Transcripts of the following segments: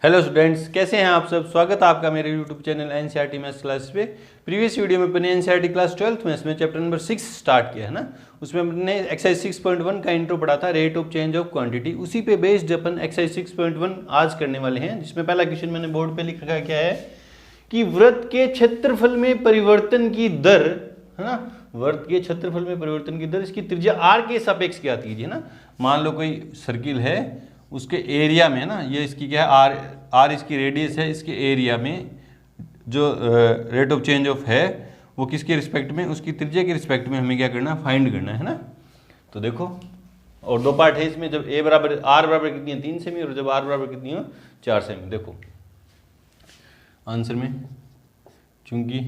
Hello students, कैसे हैं आप सब। स्वागत है आपका मेरे YouTube channel NCERT maths class पे। प्रीवियस वीडियो में अपने एनसीईआरटी क्लास 12th मैथ्स में चैप्टर नंबर 6 स्टार्ट किया है ना। उसमें हमने एक्सरसाइज 6.1 का इंट्रो पढ़ा था, rate of change of quantity. उसी पे बेस्ड अपन एक्सरसाइज 6.1 आज करने वाले हैं, जिसमें पहला क्वेश्चन मैंने बोर्ड पे लिखा क्या है कि वृत्त के क्षेत्रफल में परिवर्तन की दर, है ना, वृत्त के क्षेत्रफल में परिवर्तन की दर इसकी त्रिज्या आर के सापेक्ष ज्ञात कीजिए ना। मान लो कोई सर्किल है, उसके एरिया में ना, ये इसकी क्या है आर इसकी रेडियस है, इसके एरिया में जो रेट ऑफ चेंज ऑफ है वो किसके रिस्पेक्ट में, उसकी त्रिज्या के रिस्पेक्ट में हमें क्या करना है, फाइंड करना है ना। तो देखो, और दो पार्ट है इसमें, जब ए बराबर आर बराबर कितनी है 3 सेमी, और जब आर बराबर कितनी हो 4 सेमी। देखो आंसर में, चूंकि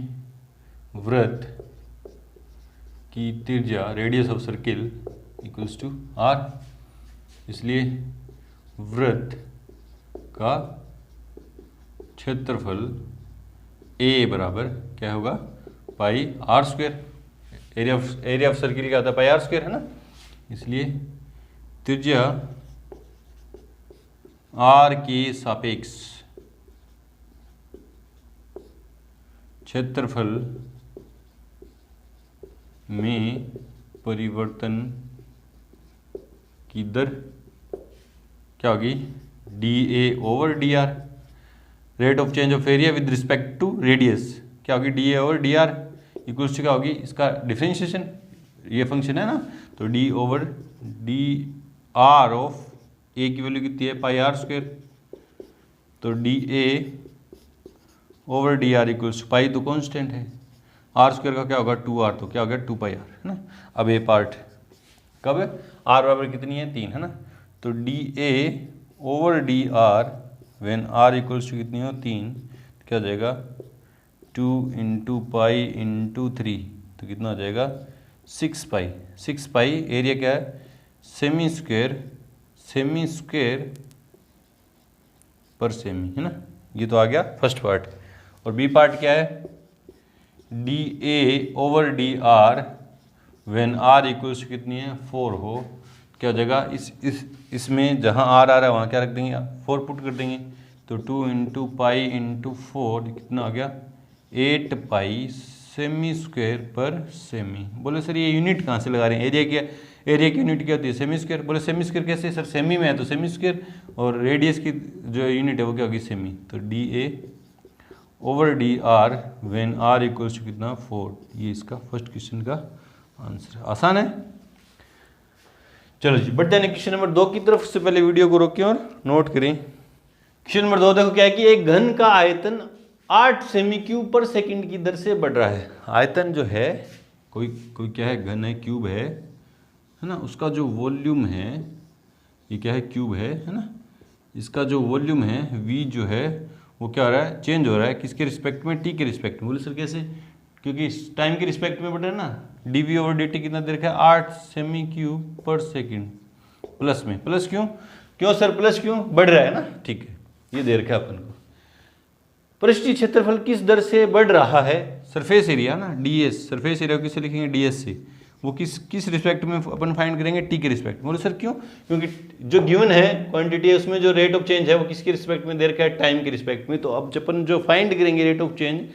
वृत्त की त्रिज्या radius of circle equals to R, इसलिए वृत्त का क्षेत्रफल ए बराबर क्या होगा, pi R square. Area of circle क्या होता है, पाई आर स्क्वायर, है ना। इसलिए त्रिज्या आर के सापेक्ष क्षेत्रफल में परिवर्तन की दर क्या होगी, D A over D R. Rate of change of area with respect to radius क्या होगी, D A over D R equals to क्या होगी, इसका डिफरेंशिएशन, ये फंक्शन है ना, तो D over D R of A की वैल्यू कितनी है, पाई आर स्क्वायर। तो D A over D R equals to, pi तो कॉन्स्टेंट है, आर स्क्वायर का क्या होगा 2r, तो क्या हो गया 2 पाई आर, है ना। अब ये पार्ट कब है, आर बराबर कितनी है 3, है ना। तो D A over D R when R equals to कितनी हो 3, तो क्या हो जाएगा 2 इंटू पाई इंटू 3, तो कितना हो जाएगा 6 पाई। 6 पाई एरिया क्या है, सेमी स्क्वेयर पर सेमी, है ना। ये तो आ गया फर्स्ट पार्ट। और बी पार्ट क्या है, D A over D R when R equals to कितनी है 4 हो, क्या हो जाएगा, इसमें जहाँ आर आ रहा है वहाँ क्या रख देंगे, 4 पुट कर देंगे। तो 2 इंटू पाई इंटू 4 कितना हो गया 8 पाई सेमी स्क्वायर पर सेमी। बोले सर ये यूनिट कहाँ से लगा रहे हैं, एरिया की यूनिट क्या होती है, सेमी स्क्वायर। बोले सेमी स्क्वायर कैसे सर, सेमी में है तो सेमी स्क्वायर, और रेडियस की जो यूनिट है वो क्या होगी सेमी। तो D A over D R when R equals to कितना 4, ये इसका फर्स्ट क्वेश्चन का आंसर है। आसान है। चलो जी बढ़ते हैं क्वेश्चन नंबर 2 की तरफ। से पहले वीडियो को रोकें और नोट करें। क्वेश्चन नंबर 2 देखो क्या है कि एक घन का आयतन 8 सेमी क्यूब पर सेकंड की दर से बढ़ रहा है। आयतन जो है, कोई क्या है, घन है, क्यूब है ना, उसका जो वॉल्यूम है, ये क्या है, क्यूब है ना। इसका जो वॉल्यूम है v जो है वो क्या हो रहा है, चेंज हो रहा है, किसके रिस्पेक्ट में, टी के रिस्पेक्ट में। बोले सर कैसे, क्योंकि टाइम के रिस्पेक्ट में बढ़ रहा है ना। D V over D T कितना दे रखा है 8 सेमी क्यूब पर सेकंड, प्लस में, प्लस क्यों सर, प्लस क्यों, बढ़ रहा है ना, ठीक है, ये दे रखा है अपन को। पृष्ठीय क्षेत्रफल किस दर से बढ़ रहा है, सरफेस एरिया ना, डी एस, सरफेस एरिया किससे लिखेंगे, डी एस से। वो किस रिस्पेक्ट में अपन फाइंड करेंगे, टी के रिस्पेक्ट में। बोले सर क्यों, क्योंकि जो गिवन है क्वांटिटी है उसमें जो रेट ऑफ चेंज है वो किसके रिस्पेक्ट में दे रखा है, टाइम के रिस्पेक्ट में। तो अब अपन जो फाइंड करेंगे rate of change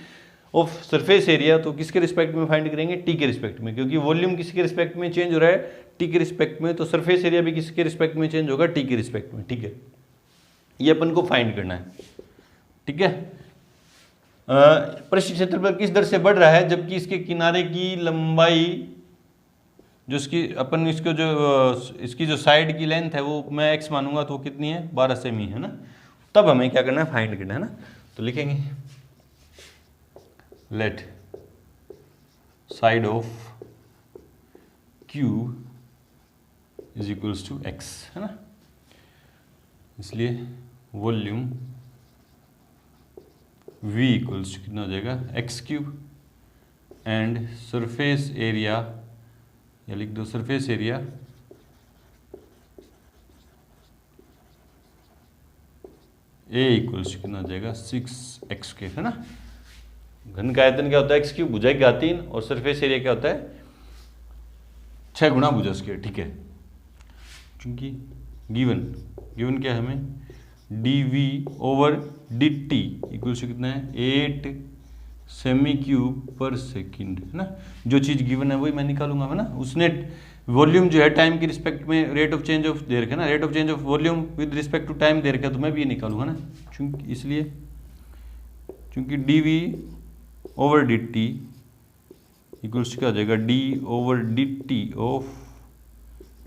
of surface area, तो किसके रिस्पेक्ट में फाइंड करेंगे, टी के रिस्पेक्ट में, क्योंकि वॉल्यूम किसके रिस्पेक्ट में चेंज हो रहा है, टी के रिस्पेक्ट में। तो सरफेस एरिया भी किसके रिस्पेक्ट में चेंज होगा, टी के रिस्पेक्ट में, ठीक है। ये अपन को फाइंड करना है, ठीक है। पृष्ठीय क्षेत्रफल किस दर से बढ़ रहा है, जबकि इसके किनारे की लंबाई जो इसकी जो साइड की लेंथ है वो मैं x मानूंगा, तो वो कितनी है 12 सेमी, है ना। तब हमें क्या करना है, फाइंड करना है ना। तो लिखेंगे let side of cube is equals to x, है ना। इसलिए वॉल्यूम v इक्वल्स टू कितना हो जाएगा x cube, and surface area, या लिख दो surface area A equals to कितना हो जाएगा 6x स्क्वायर, है ना। घन का आयतन क्या होता है, x क्यूब, भुजा का 3, और सरफेस एरिया क्या होता है 6 गुणा भुजा स्क्वायर, ठीक है। क्योंकि गिवन क्या है हमें, dv/dt इक्वल्स टू कितना है 8 सेमी क्यूब पर सेकंड, है ना। जो चीज़ गिवन है वही मैं निकालूंगा, है ना। उसने वॉल्यूम जो है टाइम के रिस्पेक्ट में रेट ऑफ चेंज ऑफ दे रखा है ना, rate of change of volume with respect to time दे रखा है, तो मैं भी ये निकालूंगा ना, चूंकि इसलिए चूंकि dv/dt इक्वल्स क्या हो जाएगा d/dt ऑफ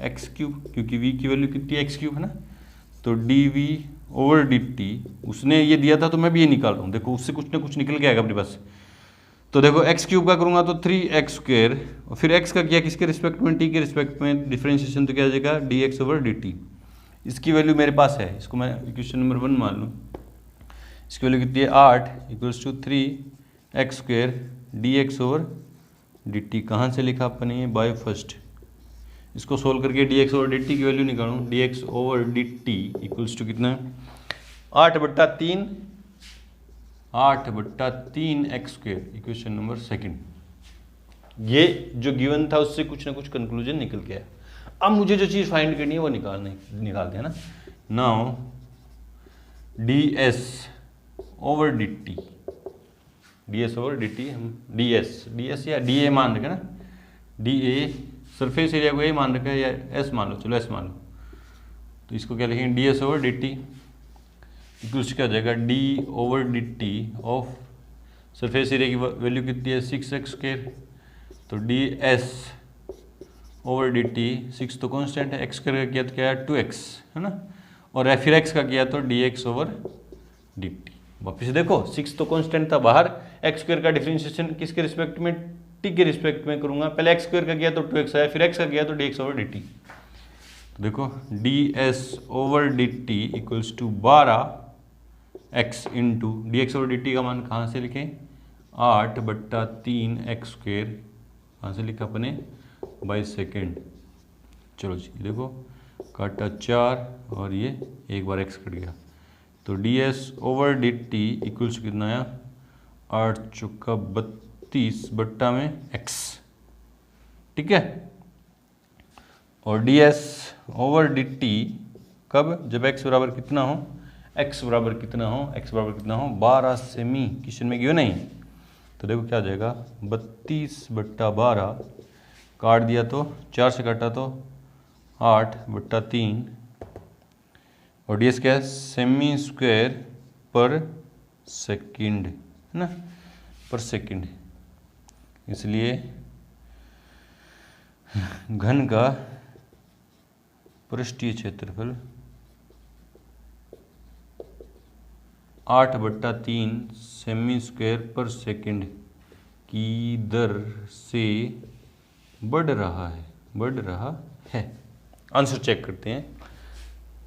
एक्स क्यूब, क्योंकि v की वैल्यू कितनी है एक्स क्यूब, है ना। तो dv/dt उसने ये दिया था तो मैं भी ये निकाल रहा हूँ, देखो उससे कुछ ना कुछ निकल के आएगा अपने पास। तो देखो एक्स क्यूब का करूँगा तो 3x², और फिर x का किया किसके रिस्पेक्ट में, t के रिस्पेक्ट में डिफरेंशिएशन, तो क्या हो जाएगा dx/dt। इसकी वैल्यू मेरे पास है, इसको मैं इक्वेशन नंबर 1 मान लूँ। इसकी वैल्यू कितनी है 8 इक्वल्स टू 3x² dx/dt। कहाँ से लिखा अपने बाय फर्स्ट, इसको सोल्व करके dx/dt की वैल्यू निकालूँ, dx/dt इक्वल्स टू कितना 8/3 x², इक्वेशन नंबर 2। ये जो गिवन था उससे कुछ ना कुछ कंक्लूजन निकल के आया। अब मुझे जो चीज़ फाइंड करनी है वो निकालते हैं ना। नाउ ds/dt हम ds या dA मान रखे ना, dA सरफेस एरिया को ए मान रखा है, या एस मान लो, चलो एस मान लो। तो इसको क्या लिखेंगे ds/dt इक्वल्स क्या हो जाएगा d/dt ऑफ सरफेस एरिया की वैल्यू कितनी है 6x², तो ds/dt 6 तो कांस्टेंट है, x² का किया तो क्या है 2x, है ना, और फिर x का किया तो dx/dt। वापिस देखो 6 तो कांस्टेंट था बाहर, x² का डिफरेंशिएशन किसके रिस्पेक्ट में, t के रिस्पेक्ट में करूंगा। पहले x² का किया तो 2x आया, फिर x का किया तो dx/dt। तो देखो ds/dt equals to 12x into dx/dt का मान कहाँ से लिखें 8/3 x², कहाँ से लिखा अपने बाई सेकेंड। चलो जी देखो काटा 4 और ये एक बार x कट गया, तो ds/dt इक्वल्स कितना आया 8 चौका 32/x, ठीक है। और ds/dt कब, जब x बराबर कितना हो, x बराबर कितना हो 12 सेमी, क्वेश्चन में क्यों नहीं। तो देखो क्या आ जाएगा 32/12, काट दिया तो 4 से काटा तो 8/3, और ds क्या है सेमी स्क्वायर पर सेकंड, है ना, पर सेकंड। इसलिए घन का पृष्ठीय क्षेत्रफल 8/3 सेमी स्क्वायर पर सेकंड की दर से बढ़ रहा है। आंसर चेक करते हैं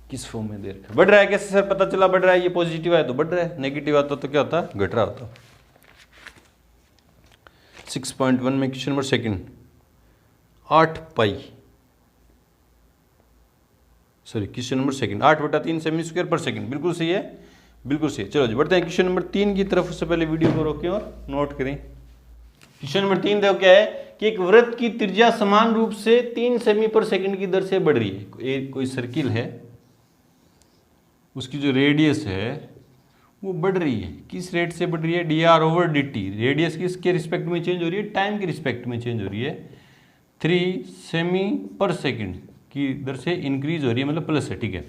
किस फॉर्म में दे रखा है। बढ़ रहा है कैसे सर पता चला, बढ़ रहा है, ये पॉजिटिव है तो बढ़ रहा है, नेगेटिव आता तो क्या होता, घट रहा होता। 6.1 में question number 2 8 pi, sorry question number 2 8/3 सेमी स्क्वायर पर सेकंड, बिल्कुल सही है, बिल्कुल सही है। चलो जी बढ़ते हैं क्वेश्चन नंबर 3 की तरफ। उससे पहले वीडियो को रोकें और नोट करें। क्वेश्चन नंबर 3 देखो क्या है कि एक वृत्त की त्रिज्या समान रूप से 3 सेमी पर सेकंड की दर से बढ़ रही है। कोई सर्किल है, उसकी जो रेडियस है वो बढ़ रही है, किस रेट से बढ़ रही है dr/dt। रेडियस किसके रिस्पेक्ट में चेंज हो रही है, टाइम के रिस्पेक्ट में चेंज हो रही है, 3 सेमी पर सेकंड की दर से इंक्रीज हो रही है, मतलब प्लस है, ठीक है।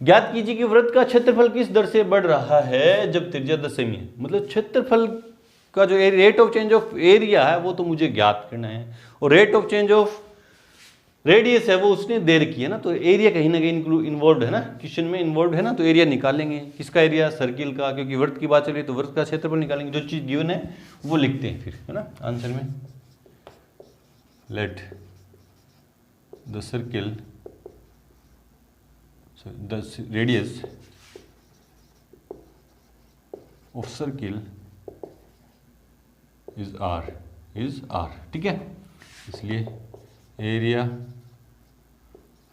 ज्ञात कीजिए कि वृत्त का क्षेत्रफल किस दर से बढ़ रहा है जब त्रिज्या 10 सेमी है। मतलब क्षेत्रफल का जो rate of change of area है वो तो मुझे ज्ञात करना है, और rate of change of radius है वो उसने दे रखी है ना, तो एरिया कहीं ना कहीं इन्वॉल्व है ना, क्वेश्चन में इन्वॉल्व है ना, तो एरिया निकालेंगे। किसका एरिया, सर्किल का, क्योंकि वृत्त की बात चल रही है तो वृत्त का क्षेत्रफल निकालेंगे। जो चीज गिवन है वो लिखते हैं फिर, है ना, आंसर में। Let the circle, the radius of circle is r, ठीक है। इसलिए area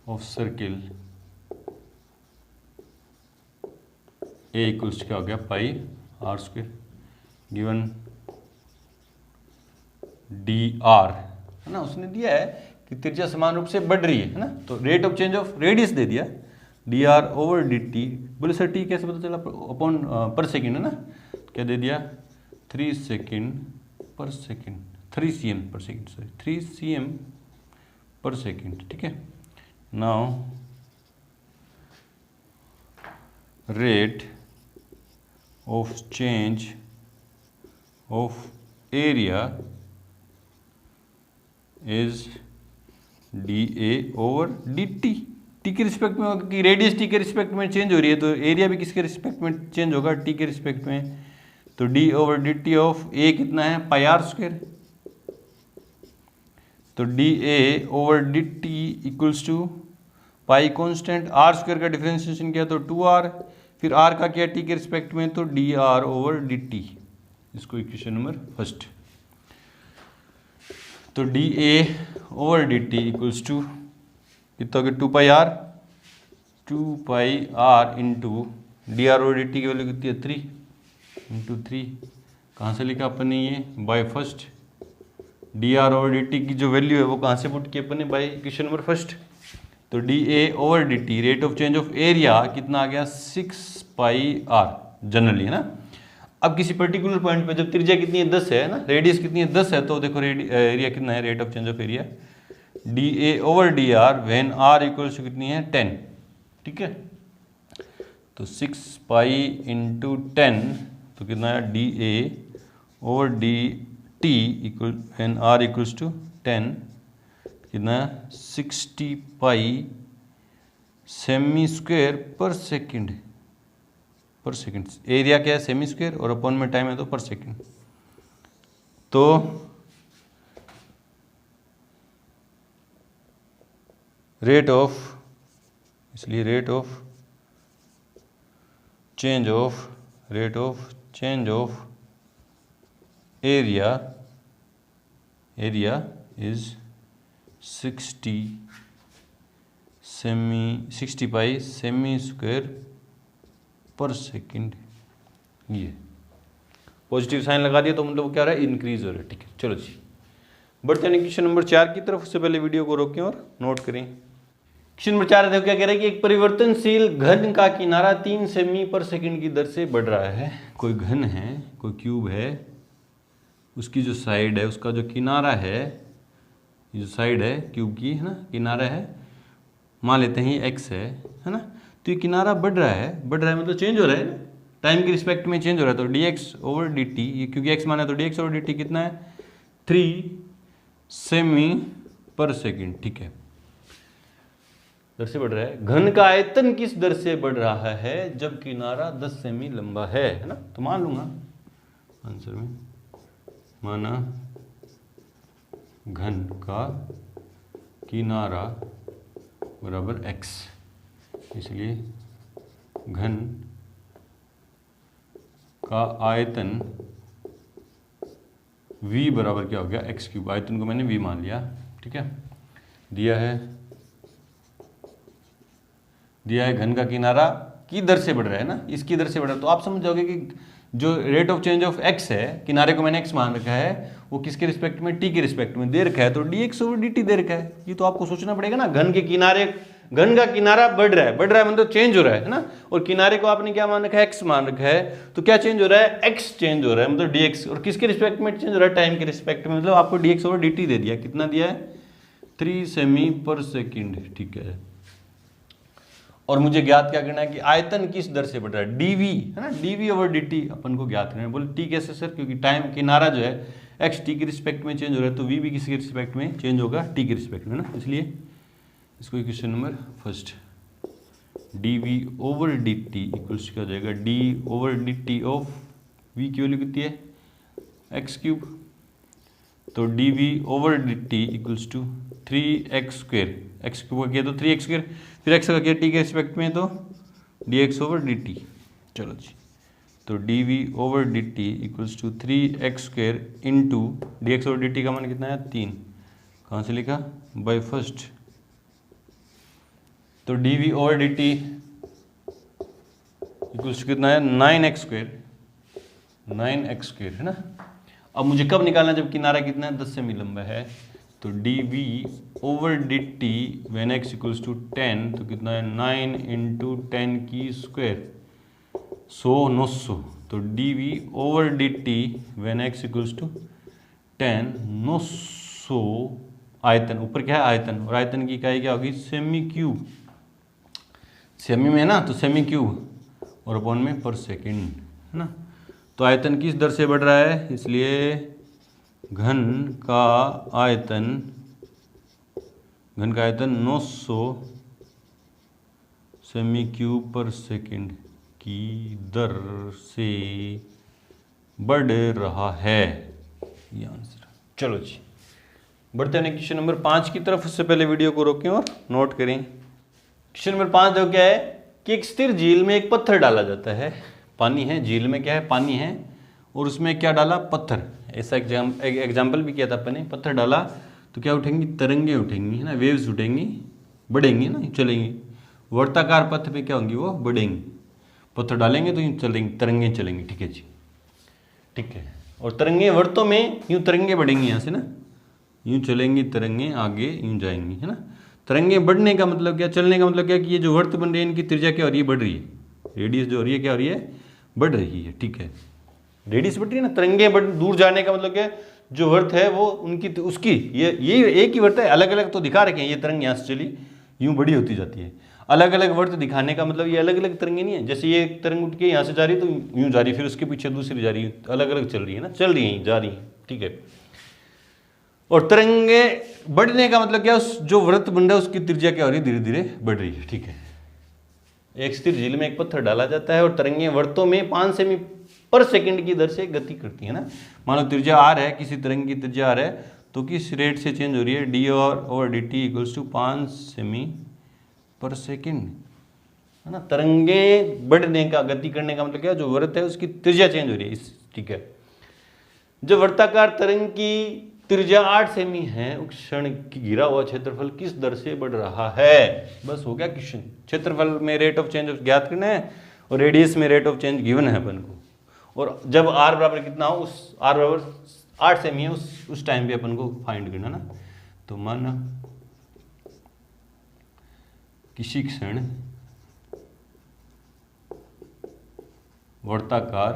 of circle A equals क्या हो गया पाई r², गिवन dr, है ना। उसने दिया है कि त्रिज्या समान रूप से बढ़ रही है ना, तो rate of change of radius दे दिया, D R over D T. बोले सर टी कैसे पता चला? अपॉन पर सेकेंड है ना, क्या दे दिया? 3 सेकेंड पर सेकेंड, 3 cm पर सेकेंड, सॉरी 3 cm पर सेकेंड, ठीक है। Now rate of change of area is D A over D T. T के रिस्पेक्ट में होगा कि रेडियस टी के रिस्पेक्ट में चेंज हो रही है, तो एरिया भी किसके रिस्पेक्ट में चेंज होगा? टी के रिस्पेक्ट में। तो D over D T of A कितना है? Pi R square. तो D A over D T equals to pi constant, R square का डिफरेंशिएशन किया तो 2r, फिर आर का किया टी के रिस्पेक्ट में तो D R over D T. इसको इक्वेशन नंबर फर्स्ट। तो D A over D T equals to कितना हो गया? 2 pi R into D R over D T की वैल्यू कितनी है? 3 इंटू 3। कहाँ से लिखा अपन ने ये? By first. D R over D T की जो वैल्यू है वो कहाँ से पुट की अपन ने? By equation number first. तो D A over D T rate of change of area कितना आ गया? 6 पाई आर जनरली, है ना। अब किसी पर्टिकुलर पॉइंट पे जब त्रिज्या कितनी है? 10 है ना, रेडियस कितनी है? 10 है, तो देखो एरिया कितना है? Rate of change of area D A over D R when R equals to कितनी है? 10, ठीक है। तो 6 पाई इंटू 10 तो कितना है? D A over D T equal when R equals to 10 कितना है? 60 पाई सेमी square per second. Per second area क्या है? सेमी स्क्वायर, और अपॉन में टाइम है तो पर सेकेंड। तो रेट ऑफ, इसलिए rate of change of area is 60 pi सेमी स्क्वायर पर सेकेंड। ये पॉजिटिव साइन लगा दिया तो मतलब वो क्या रहा है? इंक्रीज हो रहा है, ठीक है। चलो जी, बढ़ते हैं क्वेश्चन नंबर 4 की तरफ। उससे पहले वीडियो को रोकें और नोट करें। क्वेश्चन नंबर 4 देखो क्या कह रहा है कि एक परिवर्तनशील घन का किनारा 3 सेमी पर सेकंड की दर से बढ़ रहा है। कोई घन है, कोई क्यूब है, उसकी जो साइड है, उसका जो किनारा है, ये जो साइड है क्यूब की, है ना, किनारा है, मान लेते हैं ये x है ना। तो ये किनारा बढ़ रहा है मतलब चेंज हो रहा है, टाइम के रिस्पेक्ट में चेंज हो रहा है। तो dx ओवर dt, ये क्योंकि x माना है तो dx ओवर dt कितना है? 3 सेमी पर सेकेंड, ठीक है, दर से बढ़ रहा है। घन का आयतन किस दर से बढ़ रहा है जब किनारा 10 सेमी लंबा है ना। तो मान लूंगा आंसर में, माना घन का किनारा बराबर x, इसलिए घन का आयतन v बराबर क्या हो गया? x cube. आयतन को मैंने v मान लिया, ठीक है। दिया है घन का किनारा की दर से बढ़ रहा है ना, इसकी दर से बढ़ रहा है। तो आप समझ जाओगे कि जो rate of change of x है, किनारे को मैंने x मान रखा है, वो किसके रिस्पेक्ट में? t के रिस्पेक्ट में दे रखा है, तो dx ओवर dt दे रखा है। ये तो आपको सोचना पड़ेगा ना। घन का किनारा बढ़ रहा है मतलब चेंज हो रहा है ना, और किनारे को आपने क्या मान रखा है? x मान रखा है, तो क्या चेंज हो रहा है? x चेंज हो रहा है, मतलब dx। और किसके रिस्पेक्ट में चेंज हो रहा है? टाइम के रिस्पेक्ट में, मतलब आपको dx ओवर dt दे दिया। कितना दिया है? 3 सेमी पर सेकेंड, ठीक है। और मुझे ज्ञात क्या करना है कि आयतन किस दर से बढ़ रहा है? dv है ना, dv ओवर dt अपन को ज्ञात करना है। बोले t कैसे सर? क्योंकि टाइम किनारा जो है x t के रिस्पेक्ट में चेंज हो रहा है, तो v भी किसी के रिस्पेक्ट में चेंज होगा? t के रिस्पेक्ट में ना। इसलिए इसको equation number first, dv over dt equals क्या हो जाएगा? d over dt of v की वैल्यू कितनी है? x cube. तो dv over dt equals to 3x square, x cube का किया तो 3x स्क्वायर, फिर x का किया t के रिस्पेक्ट में तो dx ओवर dt। चलो जी, तो dv over dt equals to 3x square into dx over dt का मान कितना है? 3। कहाँ से लिखा? By first. तो dv over dt equals to कितना है? 9x स्क्वायर, 9x स्क्वायर है ना। अब मुझे कब निकालना? जब किनारा कितना है? 10 सेमी लंबा है। तो तो dv over dt when x equals to 10, तो कितना है 9 इंटू 10 की स्क्वायर 900। तो dv over dt when x equals to 10 900 आयतन, ऊपर क्या है आयतन, और आयतन की इकाई क्या होगी सेमी क्यूब, सेमी में है ना तो सेमी क्यूब और अपॉन में पर सेकंड है ना। तो आयतन किस दर से बढ़ रहा है, इसलिए घन का आयतन 900 सेमी क्यूब पर सेकंड की दर से बढ़ रहा है, ये आंसर। चलो जी बढ़ते हैं क्वेश्चन नंबर 5 की तरफ। उससे पहले वीडियो को रोकें और नोट करें। क्वेश्चन नंबर 5 देखो क्या है कि एक स्थिर झील में एक पत्थर डाला जाता है, पानी है, झील में क्या है पानी है, और उसमें क्या डाला पत्थर। ऐसा एग्जाम्पल भी किया था अपन ने, पत्थर डाला तो क्या उठेंगी तरंगे उठेंगी है ना, वेव्स उठेंगी, बढ़ेंगी ना, चलेंगी। वर्ताकार पथ पे क्या होंगी वो बढ़ेंगी, पत्थर डालेंगे तो यूँ चलेंगी, तरंगे चलेंगी। ठीक है जी, ठीक है। और तरंगे वर्तों में यूँ तरंगे बढ़ेंगी, यहाँ से ना यूँ चलेंगी तरंगे, आगे यूँ जाएंगी है ना। तरंगे बढ़ने का मतलब क्या, चलने का मतलब क्या कि ये जो वर्त बन रही है इनकी त्रिज्या क्या हो रही है बढ़ रही है, रेडियस जो हो रही है क्या हो रही है बढ़ रही है। ठीक है, रेडियस बढ़ रही है ना, तरंगे दूर जाने का मतलब क्या है जो वर्त है वो उनकी उसकी ये एक ही वर्त है, अलग अलग तो दिखा रखे हैं, ये तरंग यहाँ से चली यूँ बड़ी होती जाती है। अलग अलग वर्त दिखाने का मतलब ये अलग अलग तरंगे नहीं है, जैसे ये तरंग उठ के यहाँ से जा रही तो यूँ जा रही, फिर उसके पीछे दूसरी जा रही है, अलग अलग चल रही है ना, चल रही है जा रही है। ठीक है, और तरंगे बढ़ने का मतलब क्या, उस जो वृत्त बन रहा है उसकी त्रिज्या क्या हो रही है धीरे धीरे बढ़ रही है। ठीक है, एक स्थिर झील में एक पत्थर डाला जाता है और तरंगे वर्तों में 5 सेमी पर सेकंड की दर से गति करती है ना। मान लो त्रिज्या आर है, किसी तरंग की त्रिज्या आर है तो किस रेट से चेंज हो रही है, D over D T equals to 5 सेमी पर सेकंड है ना। तरंगे बढ़ने का, गति करने का मतलब क्या, जो वृत्त है उसकी त्रिज्या चेंज हो रही है। ठीक है, जो वर्ताकार तरंग की त्रिज्या 8 सेमी है उस क्षण की घिरा हुआ क्षेत्रफल किस दर से बढ़ रहा है। बस हो गया क्वेश्चन। क्षेत्रफल में रेट ऑफ चेंज ज्ञात करना है और रेडियस में रेट ऑफ चेंज गिवन है अपन को, और जब आर बराबर कितना हो, उस आर बराबर 8 सेमी है उस टाइम पे अपन को फाइंड करना ना। तो माना किसी क्षण वर्ताकार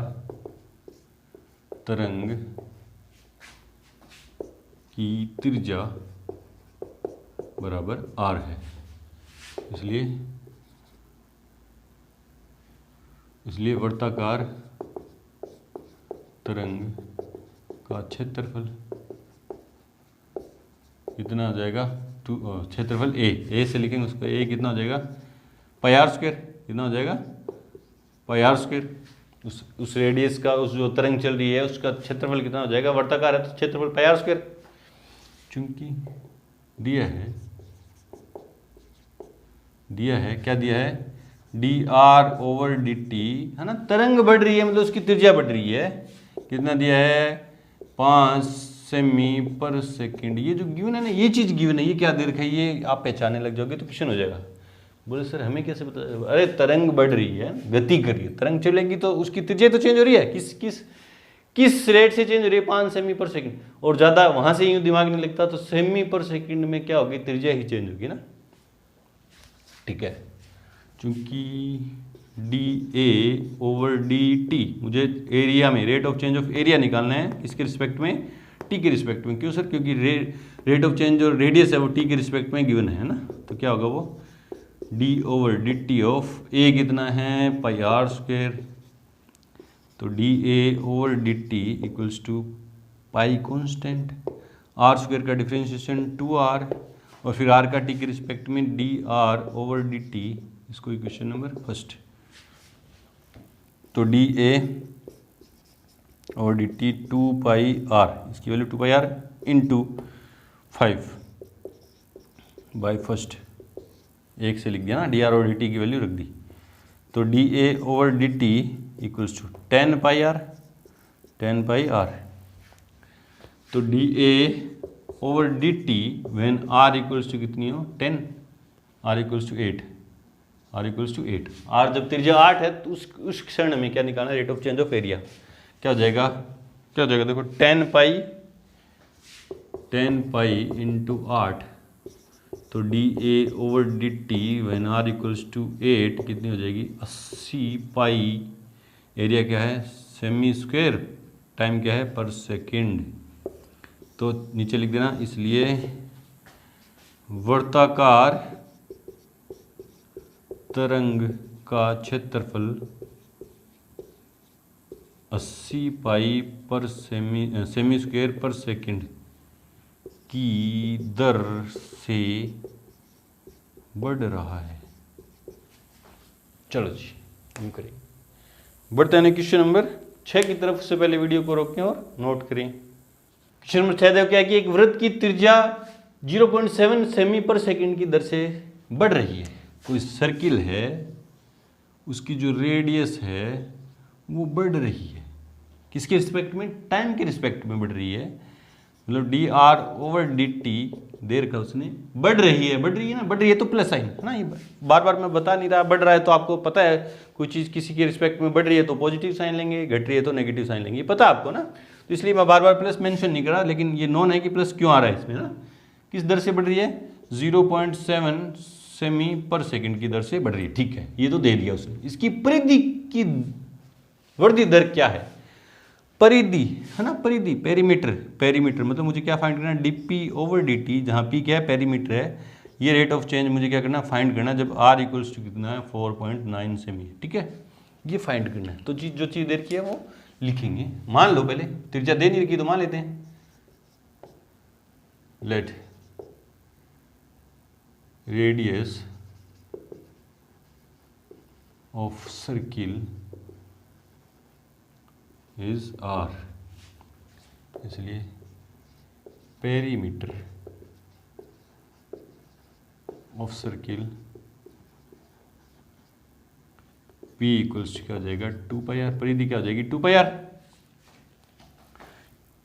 तरंग की त्रिज्या बराबर आर है, इसलिए वर्ताकार तरंग का क्षेत्रफल कितना आ जाएगा, क्षेत्रफल ए से लिखेंगे उसका, ए कितना हो जाएगा पाई आर स्क्वायर, कितना हो जाएगा पाई आर स्क्वायर। उस रेडियस का, उस जो तरंग चल रही है उसका क्षेत्रफल कितना हो जाएगा, वर्ताकार है तो क्षेत्रफल पाई आर स्क्वायर। चूंकि दिया है क्या दिया है, D R over D T है ना, तरंग बढ़ रही है मतलब उसकी त्रिज्या बढ़ रही है, कितना दिया है 5 सेमी पर सेकंड। ये जो गिवन है ना, ये चीज गिवन है, ये क्या दे रखा है, ये आप पहचानने लग जाओगे तो क्वेश्चन हो जाएगा। बोले सर हमें कैसे पता, अरे तरंग बढ़ रही है, गति कर रही है, तरंग चलेगी तो उसकी त्रिज्या तो चेंज हो रही है, किस रेट से चेंज हो रही है 5 सेमी पर सेकंड, और ज़्यादा वहाँ से यूँ दिमाग नहीं लगता तो सेमी पर सेकंड में क्या होगी, त्रिज्या ही चेंज होगी ना। ठीक है, चूंकि D A over D T, मुझे एरिया में rate of change of area निकालना है, किसके रिस्पेक्ट में, टी के रिस्पेक्ट में। क्यों सर, क्योंकि रेट ऑफ चेंज और रेडियस है वो टी के रिस्पेक्ट में गिवन है ना। तो क्या होगा वो D over D T of A कितना है पाई आर स्क्वायर, तो D A over D T equals to pi constant, R square का डिफ्रेंशिएशन 2r, और फिर r का t के रिस्पेक्ट में D R over D T, इसको इक्वेशन नंबर फर्स्ट। तो D A over D T 2 pi R, इसकी value 2 pi R into 5 by first, एक से लिख दिया ना, D R over D T की वैल्यू रख दी। तो D A over D T equals to 10 pi R, तो D A over D T when R equals to कितनी हो 10, आर इक्वल्स टू 8, आर जब त्रिज्या 8 है तो उस क्षण में क्या निकालना, rate of change of area क्या हो जाएगा, देखो 10 पाई 10 पाई इंटू 8, तो D A over D T when R equals to 8 कितनी हो जाएगी 80 पाई। एरिया क्या है सेमी स्क्वायर, टाइम क्या है पर सेकेंड। तो नीचे लिख देना, इसलिए वर्ताकार तरंग का क्षेत्रफल 80 पाई पर सेमी स्क्वायर पर सेकेंड की दर से बढ़ रहा है। चलो जी हम करें, बढ़ते हैं क्वेश्चन नंबर 6 की तरफ। से पहले वीडियो को रोकें और नोट करें। क्वेश्चन नंबर 6 देखो क्या है कि एक वृत्त की त्रिज्या 0.7 सेमी पर सेकंड की दर से बढ़ रही है। कोई सर्किल है, उसकी जो रेडियस है वो बढ़ रही है, किसके रिस्पेक्ट में, टाइम के रिस्पेक्ट में बढ़ रही है। मतलब D R over D T, देर का उसने बढ़ रही है ना, बढ़ रही है तो प्लस साइन है ना। ये बार बार मैं बता नहीं रहा, बढ़ रहा है तो आपको पता है कोई चीज़ किसी के रिस्पेक्ट में बढ़ रही है तो पॉजिटिव साइन लेंगे, घट रही है तो नेगेटिव साइन लेंगे, ये पता है आपको ना। तो इसलिए मैं बार बार प्लस मेंशन नहीं कर रहा, लेकिन ये नोन है कि प्लस क्यों आ रहा है इसमें ना। किस दर से बढ़ रही है 0.7 सेमी पर सेकंड की दर से बढ़ रही है, ठीक है, ये तो दे दिया उसने। इसकी परिधि की वृद्धि दर क्या है, परिधि है ना, परिधि पेरीमीटर मतलब मुझे क्या फाइंड करना, डीपी ओवर डी, जहाँ पी क्या है पेरीमीटर है, ये रेट ऑफ चेंज मुझे क्या करना फाइंड करना जब आर इक्वल्स टू कितना है 4.9 सेमी, ठीक है, ये फाइंड करना है। तो जो चीज़ दे रखी है वो लिखेंगे। मान लो पहले त्रिज्या दे नहीं रखी तो मान लेते हैं, let radius of circle is R, इसलिए perimeter of circle P equals क्या हो जाएगा 2 पाई आर, परिधि क्या हो जाएगी 2 पाई आर,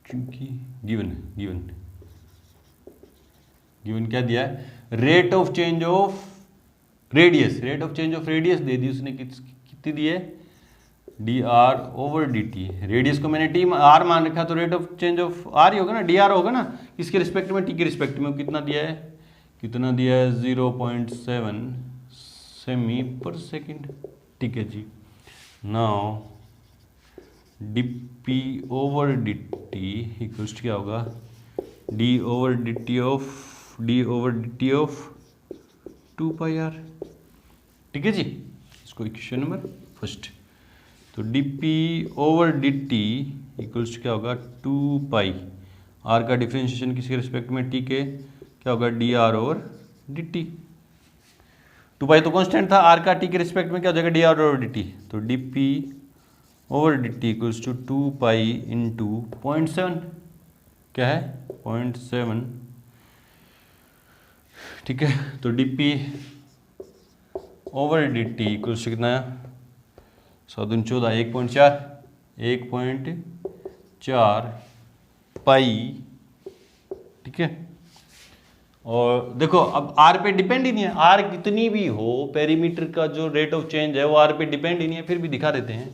क्योंकि गिवन क्या दिया है, rate of change of radius दे दी उसने, कितनी दी है D R over D T. Radius को मैंने टी आर मान रखा तो rate of change of R ही होगा ना, डी आर होगा ना, किसके रिस्पेक्ट में, टी के रिस्पेक्ट में। कितना दिया है 0.7 सेमी पर सेकेंड, ठीक है जी। Now D P over D T equals क्या होगा D over D T of 2 pi R, ठीक है जी। इसको इक्वेशन नंबर फर्स्ट, तो D P over D T equals क्या होगा 2 पाई, आर का डिफ्रेंशिएशन किसके रिस्पेक्ट में, टी के, क्या होगा D R over D T. 2 pi तो कांस्टेंट था, आर का टी के रिस्पेक्ट में क्या हो जाएगा D R over D T, तो D P over D T equals to 2 pi into 0.7, क्या है 0.7, ठीक है। तो D P over D T equals to कितना है 114, 1.4 पाई, ठीक है। और देखो अब आर पे डिपेंड ही नहीं है, आर कितनी भी हो पेरीमीटर का जो रेट ऑफ चेंज है वो आर पे डिपेंड ही नहीं है, फिर भी दिखा देते हैं।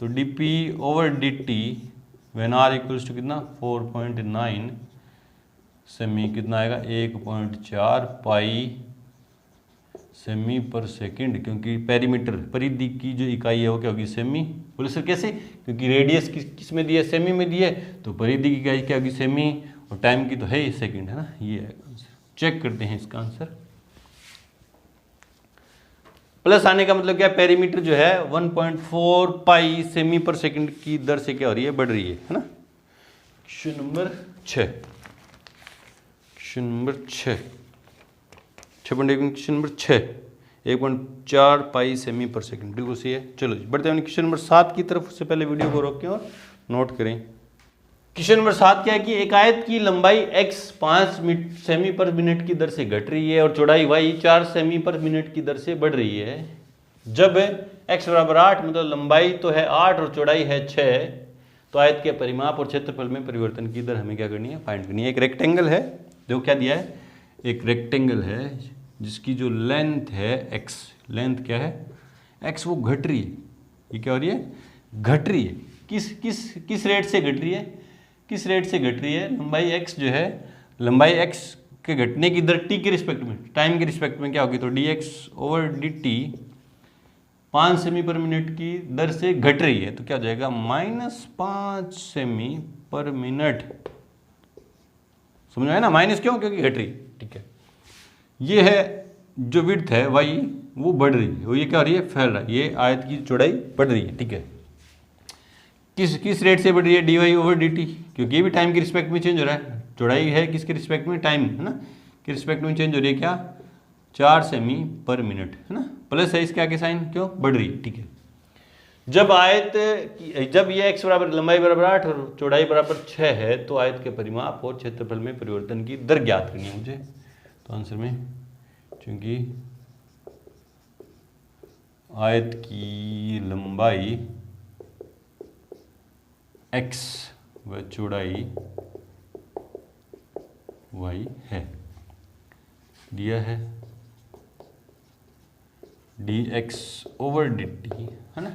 तो D P over D T when R equals to कितना 4.9 सेमी, कितना आएगा 1.4 पाई सेमी पर सेकंड, क्योंकि पेरीमीटर परिधि की जो इकाई है वो क्या होगी सेमी। बोले सर कैसे, क्योंकि रेडियस किस में दी है सेमी में दी है, तो परिधि की इकाई क्या होगी सेमी, और टाइम की तो है ही सेकंड, है ना। ये है आंसर, चेक करते हैं इसका आंसर। प्लस आने का मतलब क्या, पेरीमीटर जो है 1.4 पाई सेमी पर सेकंड की दर से क्या हो रही है, बढ़ रही है ना। Question number 6, question number 6 1.4 pi सेमी पर सेकंड, बिल्कुल सही है। चलो जी बढ़ते हैं क्वेश्चन नंबर 7 की तरफ। उससे पहले वीडियो को रोकें और नोट करें। क्वेश्चन नंबर 7 क्या है कि एक आयत की लंबाई x 5 सेमी पर मिनट की दर से घट रही है और चौड़ाई y 4 सेमी पर मिनट की दर से बढ़ रही है। जब x बराबर 8, मतलब लंबाई तो है 8 और चौड़ाई है 6, तो आयत के परिमाप और क्षेत्रफल में परिवर्तन की दर हमें क्या करनी है, फाइंड करनी है। एक रेक्टेंगल है, देखो क्या दिया है, एक रेक्टेंगल है जिसकी जो लेंथ है x, लेंथ क्या है x, वो घट रही है। ये क्या हो रही है, घट रही है। किस रेट से घट रही है, लंबाई x जो है लंबाई x के घटने की दर t के रिस्पेक्ट में, टाइम के रिस्पेक्ट में क्या होगी, तो dx/dt 5 सेमी पर मिनट की दर से घट रही है, तो क्या हो जाएगा -5 सेमी पर मिनट। समझ में आया ना, माइनस क्यों, क्योंकि घट रही है, ठीक है। ये है जो विड्थ है y, वो बढ़ रही है, वो ये क्या हो रही है, फैल रहा है, ये आयत की चौड़ाई बढ़ रही है, ठीक है। किस रेट से बढ़ रही है, dy/dt, क्योंकि ये भी टाइम के रिस्पेक्ट में चेंज हो रहा है, चौड़ाई है किसके रिस्पेक्ट में, टाइम, है ना, के रिस्पेक्ट में चेंज हो रही है, क्या 4 सेमी पर मिनट, है ना, प्लस है इसके आगे साइन, क्यों बढ़ रही है, ठीक है। जब ये x बराबर लंबाई बराबर 8 और चौड़ाई बराबर 6 है, तो आयत के परिमाप और क्षेत्रफल में परिवर्तन की दर ज्ञात करनी है मुझे। तो आंसर में, चूंकि आयत की लंबाई x व चौड़ाई y है, दिया है dx/dt, है ना,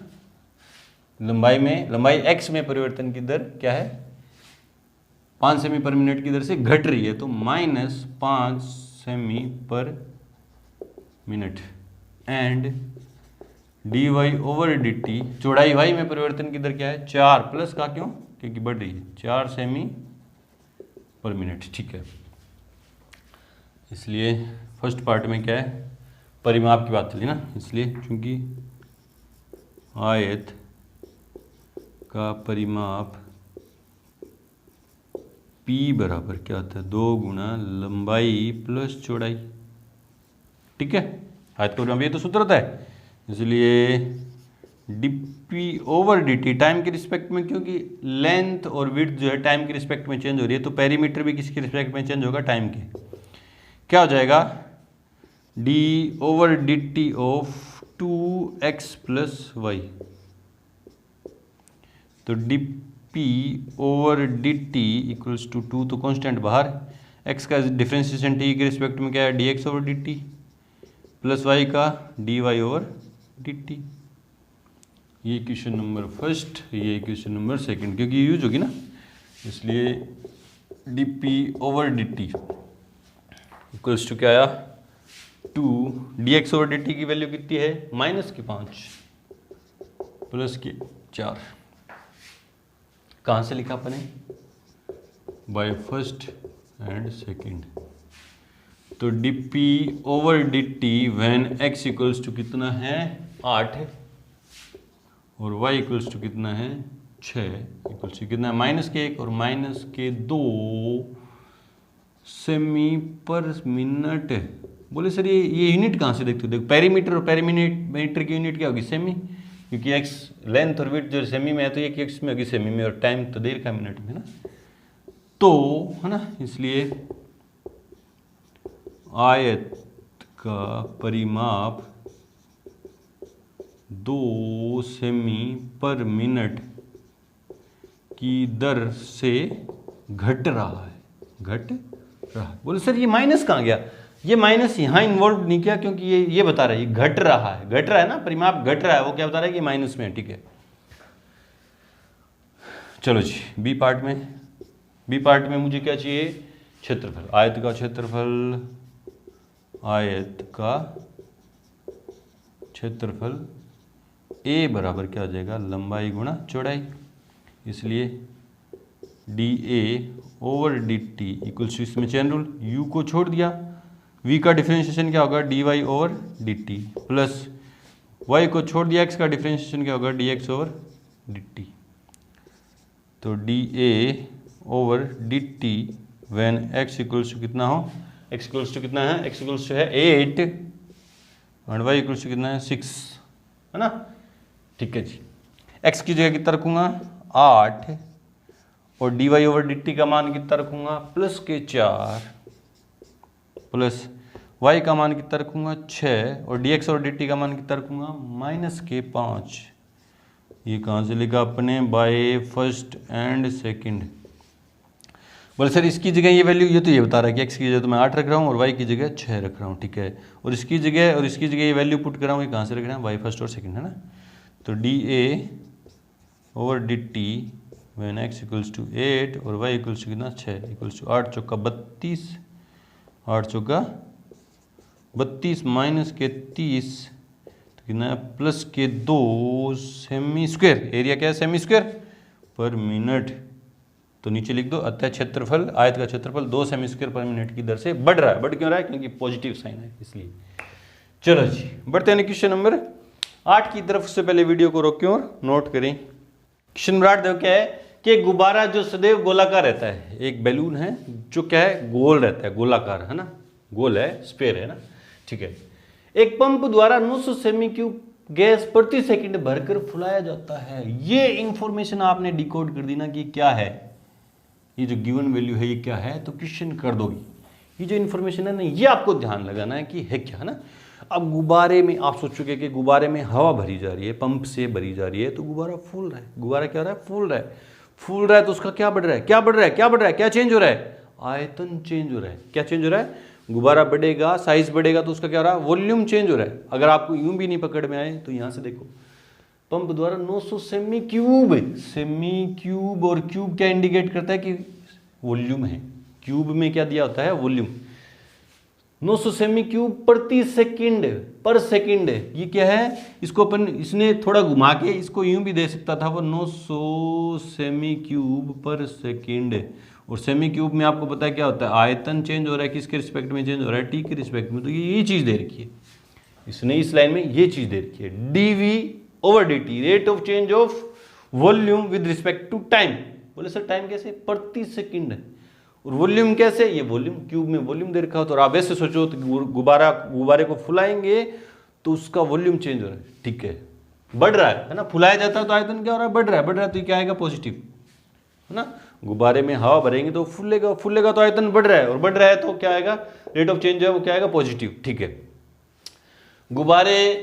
लंबाई x में परिवर्तन की दर क्या है, 5 सेमी पर मिनट की दर से घट रही है, तो -5 सेमी पर मिनट, एंड dy/dt चौड़ाई y में परिवर्तन की दर क्या है, 4 प्लस का, क्यों, क्योंकि बढ़ रही है, 4 सेमी पर मिनट, ठीक है। इसलिए फर्स्ट पार्ट में क्या है, परिमाप की बात चली ना, इसलिए चूंकि आयत का परिमाप P बराबर क्या होता है, 2 गुना लंबाई प्लस चौड़ाई, ठीक है। आयत का परिमाप ये तो सूत्र होता है, इसलिए dp/dt टाइम के रिस्पेक्ट में, क्योंकि लेंथ और विड्थ जो है टाइम के रिस्पेक्ट में चेंज हो रही है, तो पेरीमीटर भी किसके रिस्पेक्ट में चेंज होगा, टाइम के। क्या हो जाएगा, d/dt ऑफ 2x + y, तो dp/dt इक्वल्स टू 2, तो कांस्टेंट बाहर, x का डिफरेंशिएशन t के रिस्पेक्ट में क्या है, dx/dt प्लस y का dy/dt। ये क्वेश्चन नंबर फर्स्ट, ये क्वेश्चन नंबर सेकंड, क्योंकि ये यूज होगी ना, इसलिए dp/dt इक्वल्स टू क्या आया, 2 dx/dt की वैल्यू कितनी है, -5 प्लस 4, कहाँ से लिखा अपने, बाय फर्स्ट एंड सेकंड। तो dp/dt when x equals to कितना है, 8 और y इक्वल्स टू कितना है, 6, इक्वल्स टू कितना है, -1 और -2 सेमी पर मिनट। बोले सर ये यूनिट कहाँ से देखते हो, देखो पेरीमीटर और पेरीमीटर की यूनिट क्या होगी, सेमी, क्योंकि x लेंथ और विड्थ जो सेमी में है, तो ये x में होगी सेमी में, और टाइम तो देर का मिनट में ना, तो है ना, इसलिए आयत का परिमाप 2 सेमी पर मिनट की दर से घट रहा है, बोले सर ये माइनस कहाँ गया, ये माइनस यहाँ इन्वॉल्व नहीं किया, क्योंकि ये बता रहा है ये घट रहा है ना, परिमाप घट रहा है, वो क्या बता रहा है कि माइनस में है, ठीक है। चलो जी, बी पार्ट में मुझे क्या चाहिए, क्षेत्रफल, आयत का क्षेत्रफल a बराबर क्या हो जाएगा, लंबाई गुणा चौड़ाई, इसलिए dA/dt इक्वल्स टू, इसमें चेन रूल, u को छोड़ दिया, v का डिफरेंशिएशन क्या होगा, dy/dt प्लस y को छोड़ दिया, x का डिफरेंशिएशन क्या होगा, dx/dt। तो dA/dt when x equals to कितना हो, x इक्वल्स टू कितना है, x इक्वल्स टू है 8 और y इक्वल्स टू कितना है, 6, है ना, ठीक है जी। x की जगह कितना रखूंगा, 8, और dy/dt का मान कितना रखूंगा, +4, प्लस y का मान कितना रखूंगा, 6, और dx/dt का मान कितना रखूंगा, -5। ये कहाँ से लिखा अपने, बाय फर्स्ट एंड सेकंड। बोले सर इसकी जगह ये वैल्यू, ये बता रहा है कि x की जगह तो मैं 8 रख रहा हूँ और y की जगह 6 रख रहा हूँ, ठीक है, और इसकी जगह ये वैल्यू पुट कर रहा हूँ, ये कहाँ से रख रहे हैं, बाय फर्स्ट और सेकंड, है ना। तो dA/dt when x equals to 8 और y इक्वल्स टू कितना 6 इक्वल्स टू 8 चौका 32, 8 चौका 32 माइनस के 30 तो कितना है प्लस के 2 सेमी स्क्वायर। एरिया क्या है सेमी स्क्वायर पर मिनट, तो नीचे लिख दो अतः क्षेत्रफल आयत का क्षेत्रफल 2 सेमी स्क्वायर पर मिनट की दर से बढ़ रहा है। बढ़ क्यों रहा है? क्योंकि पॉजिटिव साइन है इसलिए। चलो जी बढ़ते हैं क्वेश्चन नंबर 8 की तरफ। से पहले वीडियो को रोकें और नोट करें। क्वेश्चन नंबर 8 देखो क्या है कि गुब्बारा जो सदैव गोलाकार रहता है, एक बैलून है जो क्या है गोल रहता है, गोलाकार है ना, गोल है, स्फीयर है ना, ठीक है। एक पंप द्वारा 900 सेमी क्यूब गैस प्रति सेकंड भरकर फुलाया जाता है। ये इंफॉर्मेशन आपने डिकोड कर दी ना कि क्या है, ये जो गिवन वैल्यू है ये क्या है, तो क्वेश्चन कर दोगी। ये जो इन्फॉर्मेशन है ना ये आपको ध्यान लगाना है कि है क्या, है ना। अब गुब्बारे में आप सोचोगे कि गुब्बारे में हवा भरी जा रही है, पंप से भरी जा रही है, तो गुब्बारा फूल रहा है। गुब्बारा क्या हो रहा है? फूल रहा है। फूल रहा है तो उसका क्या बढ़ रहा है? क्या बढ़ रहा है? क्या बढ़ रहा है? क्या चेंज हो रहा है? आयतन चेंज हो रहा है। क्या चेंज हो रहा है? गुब्बारा बढ़ेगा, साइज बढ़ेगा तो उसका क्या हो रहा है? वॉल्यूम चेंज हो रहा है। अगर आपको यूं भी नहीं पकड़ में आए तो यहां से देखो, पंप द्वारा 900 सेमी क्यूब, सेमी क्यूब, और क्यूब क्या इंडिकेट करता है कि वॉल्यूम है। क्यूब में क्या दिया होता है? वॉल्यूम। 900 सेमी क्यूब प्रति सेकंड, पर सेकंड, ये क्या है? इसको अपन, इसने थोड़ा घुमा के इसको यूं भी दे सकता था, वो 900 सेमी क्यूब पर सेकंड। और सेमी क्यूब में आपको पता है क्या होता है? आयतन चेंज हो रहा है, किसके रिस्पेक्ट में चेंज हो रहा है? टी के रिस्पेक्ट में। तो ये चीज दे रखी है इसने, इस लाइन में ये चीज दे रखी है, DV over D T, rate of change of volume with respect to time. बोले सर टाइम कैसे? प्रति सेकंड। और वॉल्यूम कैसे? ये वॉल्यूम क्यूब में वॉल्यूम दे रखा हो। तो आप ऐसे सोचो तो गुब्बारे को फुलाएंगे तो उसका वॉल्यूम चेंज हो रहा है, ठीक है, बढ़ रहा है ना। फुलाया जाता है तो आयतन क्या हो रहा है? बढ़ रहा है। बढ़ रहा है तो क्या आएगा? पॉजिटिव, है ना। गुब्बारे में हवा भरेंगे तो फूलेगा, फूलेगा तो आयतन बढ़ रहा है, और बढ़ रहा है तो क्या आएगा? रेट ऑफ चेंज है वो क्या आएगा? पॉजिटिव, ठीक है। गुब्बारे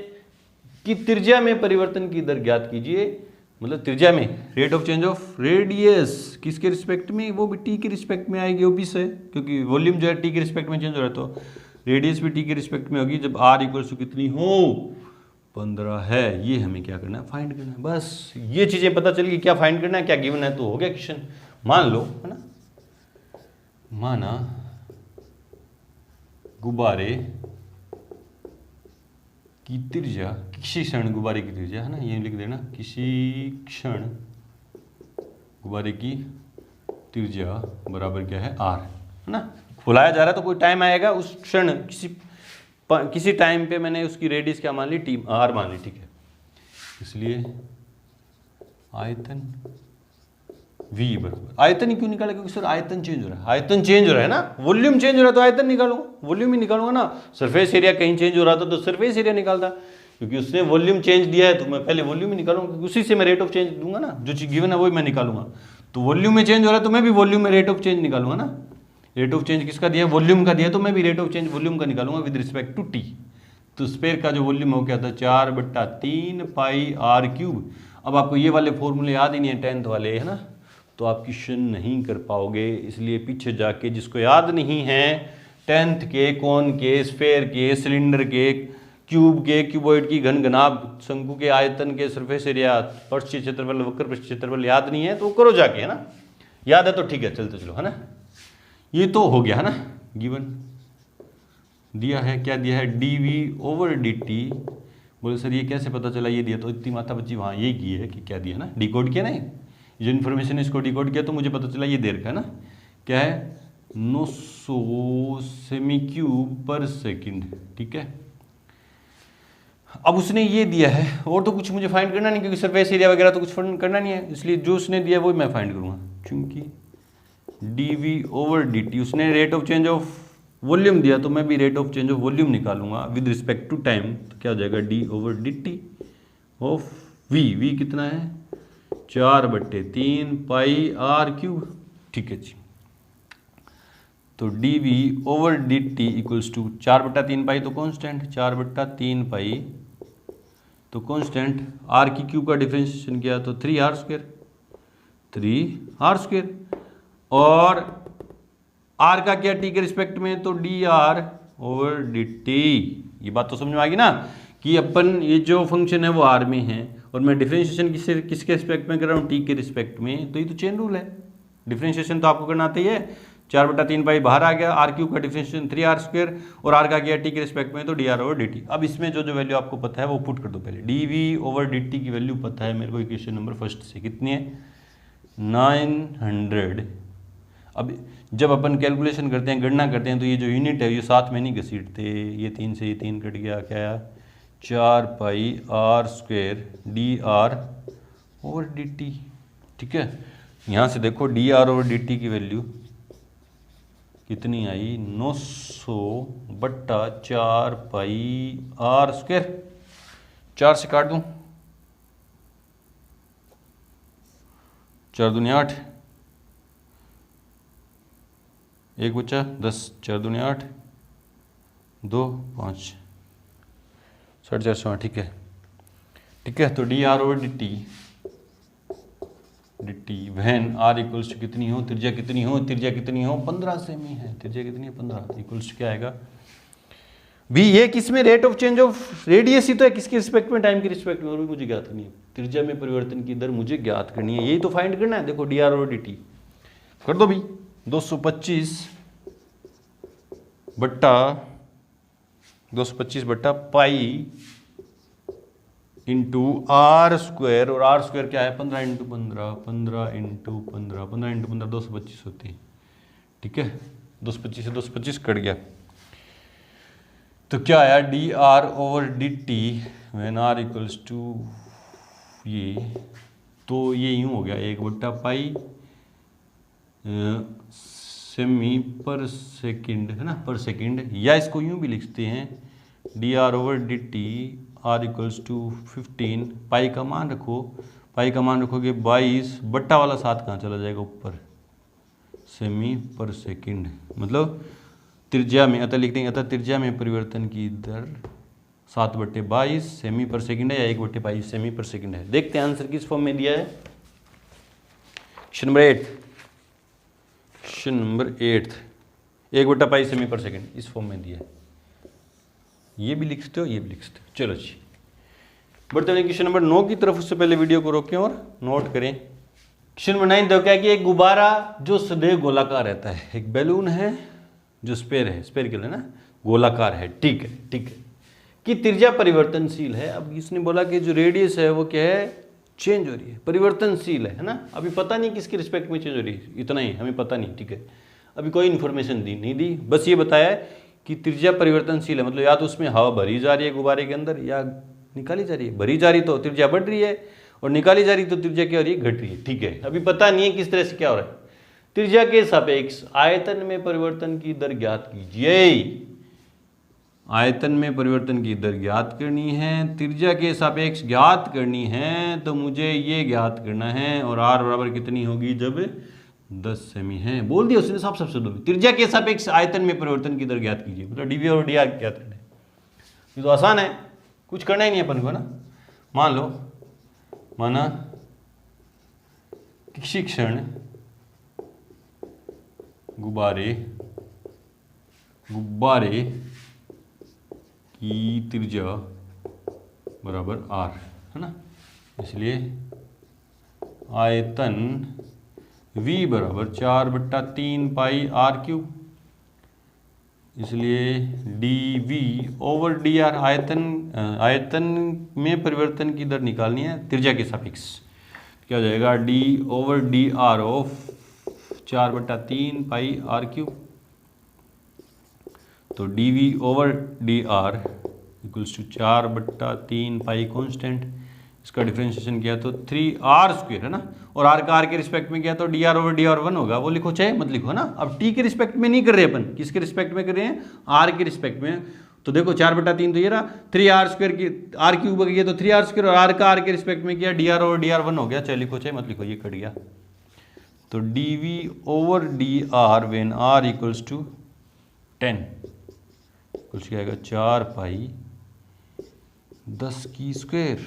की त्रिज्या में परिवर्तन की दर ज्ञात कीजिए। मतलब त्रिज्या में rate of change of radius किसके रिस्पेक्ट में? वो भी टी के रिस्पेक्ट में आएगी ओबीस है, क्योंकि वॉल्यूम जो है टी के रिस्पेक्ट में चेंज हो रहा है, तो रेडियस भी टी के रिस्पेक्ट में होगी जब आर इक्वल टू कितनी हो? 15 है। ये हमें क्या करना है? फाइंड करना है। बस ये चीजें पता चल गई क्या फाइंड करना है, क्या गिवन है, तो हो गया क्वेश्चन। मान लो, है ना, माना गुब्बारे की त्रिज्या, किसी क्षण गुब्बारे की त्रिज्या, है ना, ये लिख देना, किसी क्षण गुब्बारे की त्रिज्या बराबर क्या है? आर, है ना। फुलाया जा रहा है तो कोई टाइम आएगा, उस क्षण किसी टाइम पे मैंने उसकी रेडियस क्या मान ली? टी, आर मान ली, ठीक है। इसलिए आयतन V बराबर, आयतन ही क्यों निकाला? क्योंकि सर आयतन चेंज हो रहा है। आयतन चेंज हो रहा है ना, वॉल्यूम चेंज हो रहा है तो आयतन निकालूंगा, वॉल्यूम ही निकालूंगा ना। सरफेस एरिया कहीं चेंज हो रहा था तो सरफेस एरिया निकालता, क्योंकि उसने वॉल्यूम चेंज दिया है तो मैं पहले वॉल्यूम ही निकालूंगा, क्योंकि उसी से मैं रेट ऑफ चेंज दूंगा ना, जो चीज गिवन है वही मैं निकालूंगा। तो वॉल्यूम में चेंज हो रहा है तो मैं भी वॉल्यूम में रेट ऑफ चेंज निकालूंगा ना। रेट ऑफ चेंज किसका दिया? वॉल्यूम का दिया, तो मैं भी रेट ऑफ चेंज वॉल्यूम का निकालूंगा विद रिस्पेक्ट टू टी। तो स्पेयर का जो वॉल्यूम हो क्या था? 4/3 पाई आर क्यूब। अब आपको ये वाले फॉर्मूले याद ही नहीं है, 10th वाले, है ना, तो आप क्वेश्चन नहीं कर पाओगे। इसलिए पीछे जाके जिसको याद नहीं है 10th के, कोन के, स्फेयर के, सिलेंडर के, क्यूब के, क्यूबॉइड की, घनघनाभ, शंकु के, आयतन के, सरफेस एरिया, पृष्ठीय क्षेत्रफल, वक्र पृष्ठीय क्षेत्रफल याद नहीं है तो करो जाके, है ना। याद है तो ठीक है, चलते चलो, है ना। ये तो हो गया, है ना, गिवन दिया है। क्या दिया है? dv over dt। बोले सर ये कैसे पता चला? ये दिया तो इतनी माथा बच्ची वहाँ यही की है कि क्या दिया ना, डिकोड किया नहीं, जो इन्फॉर्मेशन इसको डिकोड किया तो मुझे पता चला ये देर का है ना। क्या है? 900 सेमी क्यूब पर सेकंड, ठीक है। अब उसने ये दिया है, और तो कुछ मुझे फाइंड करना नहीं, क्योंकि सरफेस एरिया वगैरह तो कुछ करना नहीं है, इसलिए जो उसने दिया वो मैं फाइंड करूँगा। क्योंकि dv ओवर dt, उसने rate of change of volume दिया तो मैं भी rate of change of volume निकालूंगा विद रिस्पेक्ट टू टाइम। तो क्या हो जाएगा? d over dt of v कितना है? 4/3 पाई आर क्यूब, ठीक है जी। तो dv over dt equals to 4/3 pi, तो कॉन्स्टेंट 4/3 पाई, तो कॉन्स्टेंट आर की क्यूब का डिफरेंशिएशन किया तो 3r², 3r², और आर का क्या? टी के रिस्पेक्ट में, तो dr ओवर dt। ये बात तो समझ में आ गई ना, कि अपन ये जो फंक्शन है वो आर में है और मैं डिफरेंशिएशन किसके रिस्पेक्ट में कर रहा हूँ, टी के रिस्पेक्ट में, तो ये तो चेन रूल है। डिफरेंशिएशन तो आपको करना आता ही है। 4/3 पाई बाहर आ गया, आर क्यूब का डिफरेंशिएशन 3r² और आर का गया टी के रिस्पेक्ट में, तो dr/dt। अब इसमें जो वैल्यू आपको पता है वो पुट कर दो पहले। dv/dt की वैल्यू पता है मेरे को इक्वेशन नंबर फर्स्ट से, कितनी है 900। अब जब अपन कैलकुलेशन करते हैं, गणना करते हैं, तो ये जो यूनिट है ये साथ में नहीं घसीटते, ये 3 से ये 3 कट गया, क्या आया 4πr² dr/dt। ठीक है, यहाँ से देखो dr/dt की वैल्यू कितनी आई 900/4πr²। 4 से काट दूं, 4 दूनी 8, 1 बचा 10, 4 दूनी 8, 2 5 450। ठीक है, ठीक है। तो dr/dt van r equals to कितनी हो, त्रिज्या कितनी हो, त्रिज्या कितनी हो 15 सेमी है, त्रिज्या कितनी है 15, इक्वल्स टू क्या आएगा भी, ये किसमें rate of change of radius ही तो है, किसके रिस्पेक्ट में, टाइम के रिस्पेक्ट में, और भी मुझे ज्ञात करनी है, त्रिज्या में परिवर्तन की दर मुझे ज्ञात करनी है, यही तो फाइंड करना है। देखो dr/dt कर दो भी, 225 पाई इंटू r², और r² क्या है 15 × 15, 15 × 15, 15 × 15 225 होती है। ठीक है, 225 से 225 कट गया, तो क्या आया dr/dt when r equals to ये, तो ये यूं हो गया 1/पाई सेमी पर सेकंड, है ना, पर सेकंड, या इसको यूं भी लिखते हैं dr/dt r इक्वल्स टू 15, पाई का मान रखो, पाई का मान रखोगे 22, बट्टा वाला 7 कहाँ चला जाएगा ऊपर, सेमी पर सेकंड, मतलब त्रिज्या में, अतः लिख देंगे, अतः त्रिज्या में परिवर्तन की दर 7/22 सेमी पर सेकंड है, या 1/22 सेमी पर सेकंड है। देखते हैं आंसर किस फॉर्म में दिया है। क्वेश्चन नंबर 8, क्वेश्चन नंबर 8 1/पाई सेमी पर सेकंड इस फॉर्म में दिया है। ये भी लिख सकते हो, ये भी लिख सकते हो। चलो जी, बढ़ते हैं क्वेश्चन नंबर 9 की तरफ। उससे पहले वीडियो को रोकें और नोट करें। क्वेश्चन नंबर 9 देखो क्या कि एक गुब्बारा जो सदैव गोलाकार रहता है, एक बैलून है जो स्पेयर है, स्पेरिकल है ना, गोलाकार है, ठीक है, ठीक है, कि त्रिज्या परिवर्तनशील है। अब इसने बोला कि जो रेडियस है वो क्या है, चेंज हो रही है, परिवर्तनशील है ना। अभी पता नहीं किसके रिस्पेक्ट में चेंज हो रही है, इतना ही हमें पता नहीं, ठीक है। अभी कोई इन्फॉर्मेशन नहीं दी, बस ये बताया है कि त्रिज्या परिवर्तनशील है, मतलब या तो उसमें हवा भरी जा रही है गुब्बारे के अंदर या निकाली जा रही है। भरी जा रही तो त्रिज्या बढ़ रही है, और निकाली जा रही तो त्रिज्या क्या हो रही है, घट रही है, ठीक है। अभी पता नहीं है किस तरह से क्या हो रहा है। त्रिज्या के सापेक्ष आयतन में परिवर्तन की दर ज्ञात कीजिए। आयतन में परिवर्तन की दर ज्ञात करनी है, त्रिज्या के सापेक्ष ज्ञात करनी है, तो मुझे ये ज्ञात करना है, और r बराबर कितनी होगी जब 10 सेमी है। बोल दिया उसने साफ साफ शब्दों में, त्रिज्या के सापेक्ष आयतन में परिवर्तन की दर ज्ञात कीजिए, मतलब dv और dr ज्ञात करना है। ये तो आसान है, कुछ करना ही नहीं अपन को ना। मान लो, माना किसी क्षण गुब्बारे की त्रिज्या बराबर r, है ना, इसलिए आयतन v बराबर 4/3 पाई r³, इसलिए dv/dr आयतन में परिवर्तन की दर निकालनी है त्रिज्या के सापेक्ष। क्या हो जाएगा, d/dr ऑफ 4/3 पाई r³, तो dv/dr equals to 4/3 pi constant, इसका डिफरेंशिएशन किया तो 3r² है ना, और r का r के रिस्पेक्ट में किया तो dr/dr 1 होगा, वो लिखो चाहे मत लिखो ना। अब t के रिस्पेक्ट में नहीं कर रहे अपन, किसके रिस्पेक्ट में कर रहे हैं, r के रिस्पेक्ट में। तो देखो 4/3 तो ये रहा, 3r² की r³ किया तो 3r², और r का r के रिस्पेक्ट में किया dr/dr 1 हो गया, चाहे लिखो चाहे मत लिखो, ये कट गया। तो dv/dr when r equals to 10 कुछ क्या आएगा 4π10^²।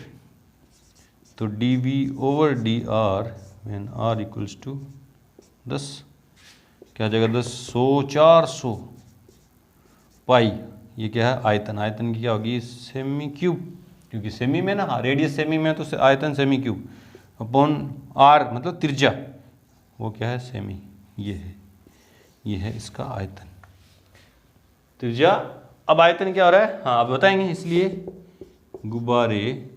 तो dv/dr when r equals to 10 क्या आ जाएगा 10 400 पाई, ये क्या है आयतन, आयतन की क्या होगी सेमी क्यूब, क्योंकि सेमी में ना, रेडियस सेमी में तो आयतन सेमी क्यूब अपॉन आर मतलब त्रिज्या, वो क्या है सेमी, ये है इसका आयतन त्रिज्या। अब आयतन क्या हो रहा है, हाँ अब बताएंगे, इसलिए गुब्बारे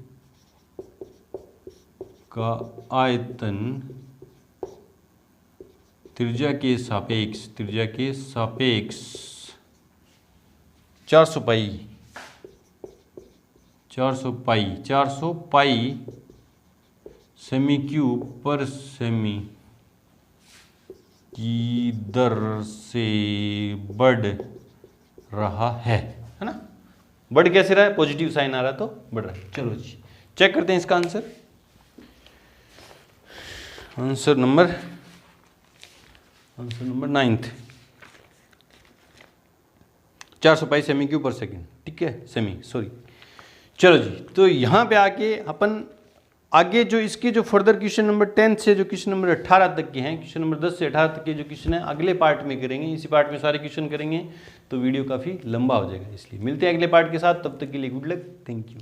का आयतन त्रिज्या के सापेक्ष 400 पाई सेमी क्यूब पर सेमी की दर से बढ़ रहा है ना। बढ़ कैसे रहा है, पॉजिटिव साइन आ रहा है तो बढ़ रहा है। चलो जी चेक करते हैं इसका आंसर। आंसर नंबर 9th 400 पाई सेमी क्यूब पर सेकेंड, ठीक है, सेमी सॉरी। चलो जी, तो यहाँ पे आके अपन आगे जो इसके जो फर्दर क्वेश्चन नंबर 10 से जो क्वेश्चन नंबर 18 तक के हैं, क्वेश्चन नंबर 10 से 18 तक के जो क्वेश्चन है अगले पार्ट में करेंगे। इसी पार्ट में सारे क्वेश्चन करेंगे तो वीडियो काफ़ी लंबा हो जाएगा, इसलिए मिलते हैं अगले पार्ट के साथ। तब तक के लिए गुड लक, थैंक यू।